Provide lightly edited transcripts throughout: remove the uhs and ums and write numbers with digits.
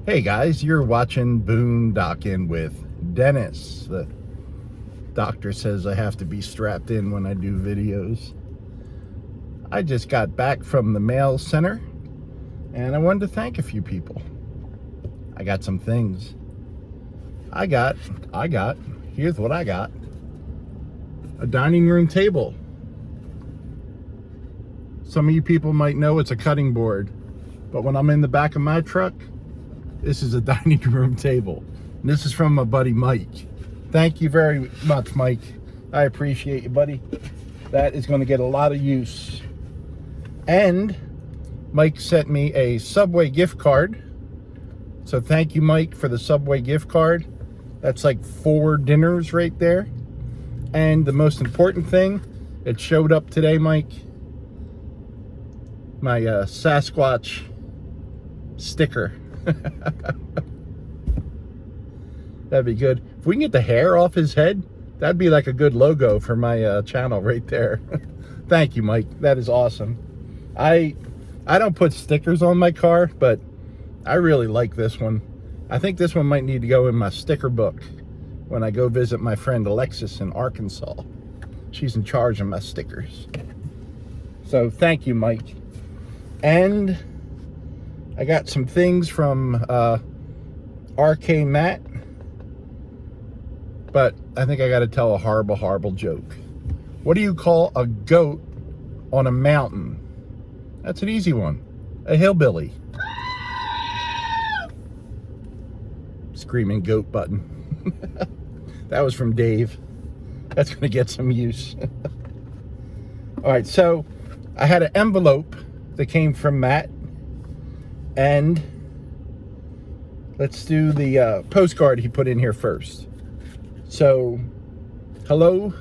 Hey guys, you're watching Boondocking with Dennis. The doctor says I have to be strapped in when I do videos. I just got back from the mail center and I wanted to thank a few people. I got some things. Here's what I got. A dining room table. Some of you people might know it's a cutting board, but when I'm in the back of my truck, this is a dining room table. And this is from my buddy Mike. Thank you very much, Mike. I appreciate you, buddy. That is going to get a lot of use. And Mike sent me a Subway gift card. So thank you, Mike, for the Subway gift card. That's like 4 dinners right there. And the most important thing, it showed up today, Mike. My Sasquatch sticker. That'd be good. If we can get the hair off his head, that'd be like a good logo for my channel right there. Thank you, Mike. That is awesome. I don't put stickers on my car, but I really like this one. I think this one might need to go in my sticker book when I go visit my friend Alexis in Arkansas. She's in charge of my stickers. So thank you, Mike. And I got some things from RK Matt, but I think I got to tell a horrible joke. What do you call a goat on a mountain? That's an easy one. A hillbilly. Screaming goat button. That was from Dave. That's going to get some use. All right, so I had an envelope that came from Matt. And let's do the postcard he put in here first. So, hello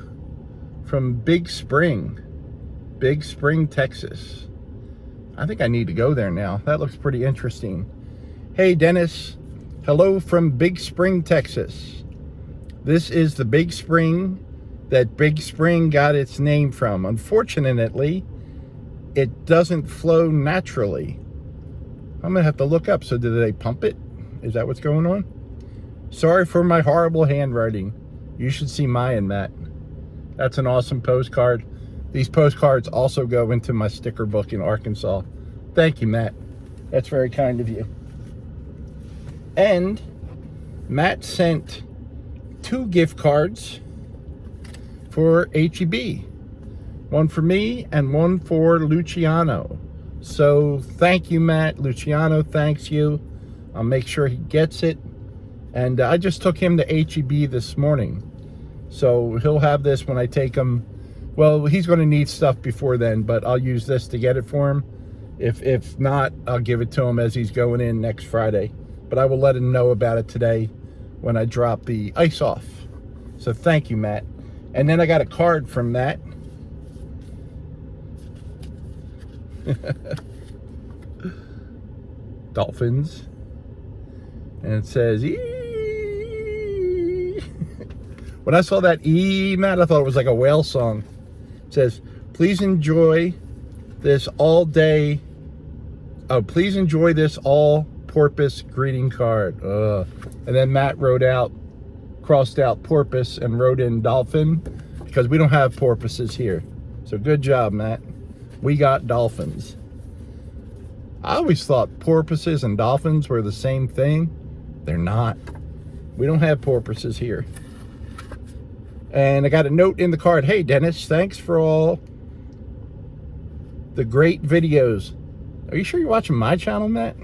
from Big Spring, Texas. I think I need to go there now. That looks pretty interesting. Hey, Dennis. Hello from Big Spring, Texas. This is the big spring that Big Spring got its name from. Unfortunately, it doesn't flow naturally. I'm going to have to look up. So did they pump it? Is that what's going on? Sorry for my horrible handwriting. You should see mine, Matt. That's an awesome postcard. These postcards also go into my sticker book in Arkansas. Thank you, Matt. That's very kind of you. And Matt sent 2 gift cards for H-E-B. One for me and one for Luciano. So thank you, Matt. Luciano thanks you. I'll make sure he gets it. And I just took him to H-E-B this morning. So he'll have this when I take him. Well, he's going to need stuff before then, but I'll use this to get it for him. If not, I'll give it to him as he's going in next Friday. But I will let him know about it today when I drop the ice off. So thank you, Matt. And then I got a card from Matt. Dolphins. And it says "ee." When I saw that "ee," Matt, I thought it was like a whale song. It says, please enjoy this all-day. Oh, please enjoy this all-porpoise greeting card. And then Matt crossed out porpoise and wrote in dolphin, because we don't have porpoises here. So good job, Matt. We got dolphins. I always thought porpoises and dolphins were the same thing. They're not. We don't have porpoises here. And I got a note in the card. Hey, Dennis, thanks for all the great videos. Are you sure you're watching my channel, Matt?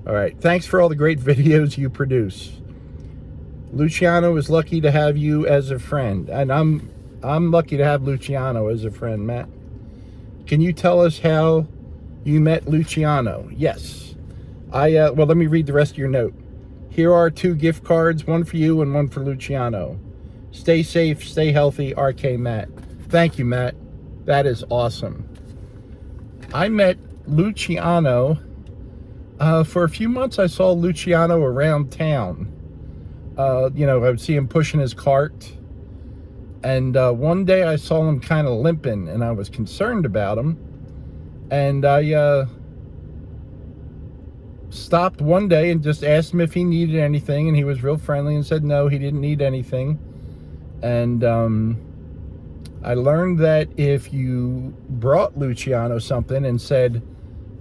All right. Thanks for all the great videos you produce. Luciano is lucky to have you as a friend. And I'm lucky to have Luciano as a friend, Matt. Can you tell us how you met Luciano? Yes. Well, let me read the rest of your note. Here are 2 gift cards, one for you and one for Luciano. Stay safe, stay healthy, RK Matt. Thank you, Matt. That is awesome. I met Luciano for a few months. I saw Luciano around town. I would see him pushing his cart. And one day I saw him kind of limping, and I was concerned about him. And I stopped one day and just asked him if he needed anything, and he was real friendly and said no, he didn't need anything. And I learned that if you brought Luciano something and said,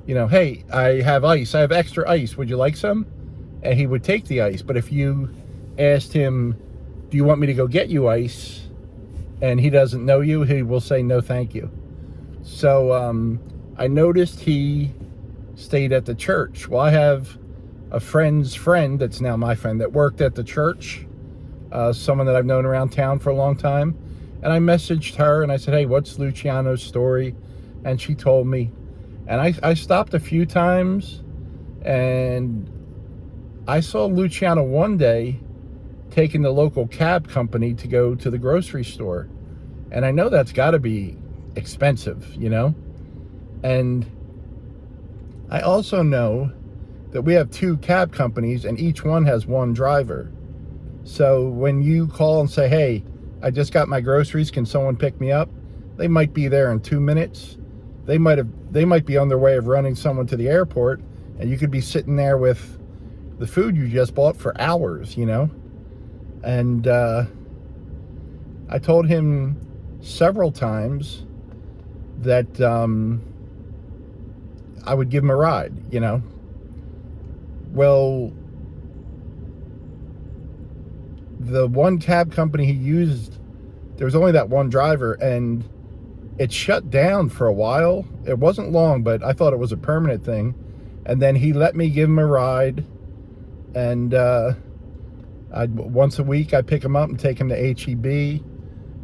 hey, I have ice, I have extra ice, would you like some? And he would take the ice. But if you asked him, do you want me to go get you ice, and he doesn't know you, he will say no thank you. So I noticed he stayed at the church. Well, I have a friend's friend that's now my friend that worked at the church, someone that I've known around town for a long time. And I messaged her and I said, hey, what's Luciano's story? And she told me. And I stopped a few times, and I saw Luciano one day taking the local cab company to go to the grocery store. And I know that's got to be expensive, And I also know that we have 2 cab companies and each one has 1 driver. So when you call and say, hey, I just got my groceries, can someone pick me up? They might be there in 2 minutes. They might be on their way of running someone to the airport, and you could be sitting there with the food you just bought for hours, And I told him several times that I would give him a ride, Well, the one cab company he used, there was only that one driver, and it shut down for a while. It wasn't long, but I thought it was a permanent thing. And then he let me give him a ride, and once a week I pick him up and take him to HEB.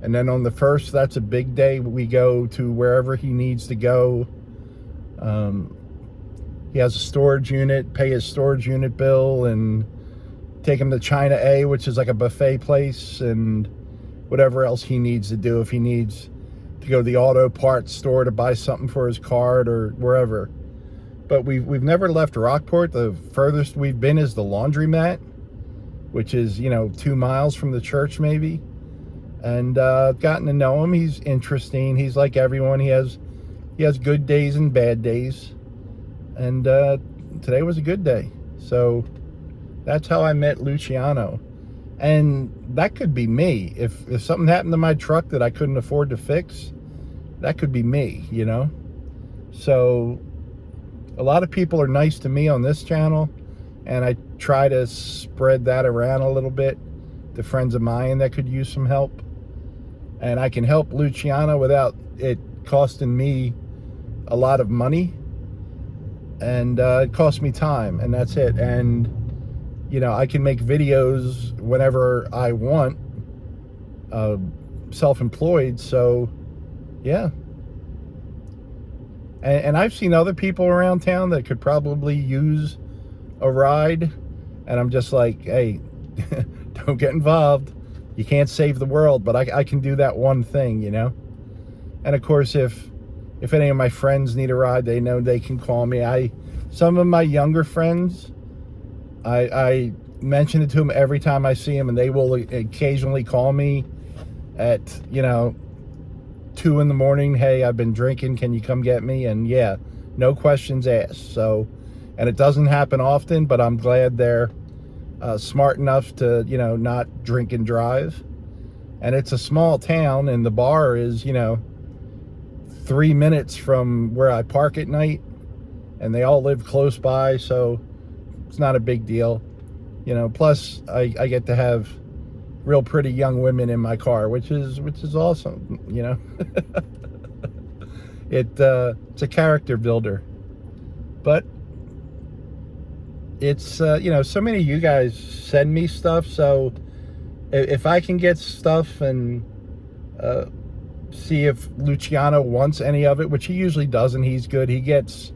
And then on the 1st, that's a big day, we go to wherever he needs to go. He has a storage unit, pay his storage unit bill, and take him to China A, which is like a buffet place, and whatever else he needs to do. If he needs to go to the auto parts store to buy something for his car or wherever. But we've never left Rockport. The furthest we've been is the laundromat, which is 2 miles from the church maybe. And gotten to know him. He's interesting. He's like everyone. He has good days and bad days. And today was a good day. So that's how I met Luciano. And that could be me. If something happened to my truck that I couldn't afford to fix, that could be me, So a lot of people are nice to me on this channel, and I try to spread that around a little bit to friends of mine that could use some help. And I can help Luciano without it costing me a lot of money. And it costs me time, and that's it. And I can make videos whenever I want, self-employed, so yeah. And I've seen other people around town that could probably use a ride, and I'm just like, hey, don't get involved. You can't save the world, but I can do that one thing, And of course, if any of my friends need a ride, they know they can call me. Some of my younger friends, I mention it to them every time I see them, and they will occasionally call me at 2 in the morning. Hey, I've been drinking, can you come get me? And yeah, no questions asked. So, and it doesn't happen often, but I'm glad they're smart enough to not drink and drive. And it's a small town, and the bar is 3 minutes from where I park at night, and they all live close by, so it's not a big deal. Plus I get to have real pretty young women in my car, which is awesome. It's a character builder. But it's so many of you guys send me stuff, so if I can get stuff and see if Luciano wants any of it, which he usually doesn't. He's good. He gets,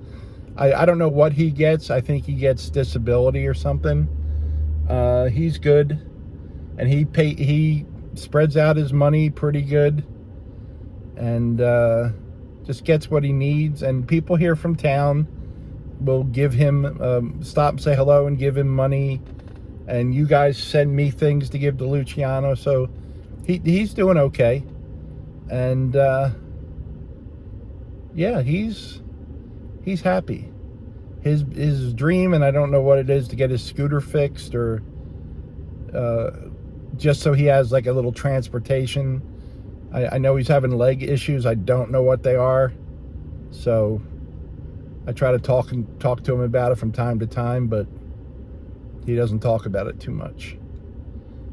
I don't know what he gets. I think he gets disability or something. He's good, and he spreads out his money pretty good, and just gets what he needs. And people here from town will give him stop and say hello and give him money, and you guys send me things to give to Luciano, so he's doing okay. And yeah, he's happy. his dream, and I don't know what it is, to get his scooter fixed, or just so he has like a little transportation. I know he's having leg issues. I don't know what they are, so I try to talk to him about it from time to time, but he doesn't talk about it too much.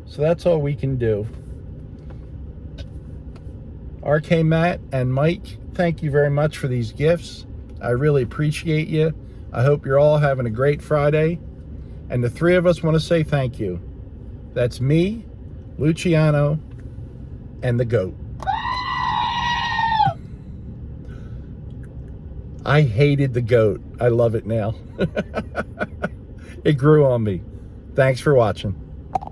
So that's all we can do. RK Matt and Mike, thank you very much for these gifts. I really appreciate you. I hope you're all having a great Friday. And the three of us want to say thank you. That's me, Luciano, and the goat. I hated the goat. I love it now. It grew on me. Thanks for watching.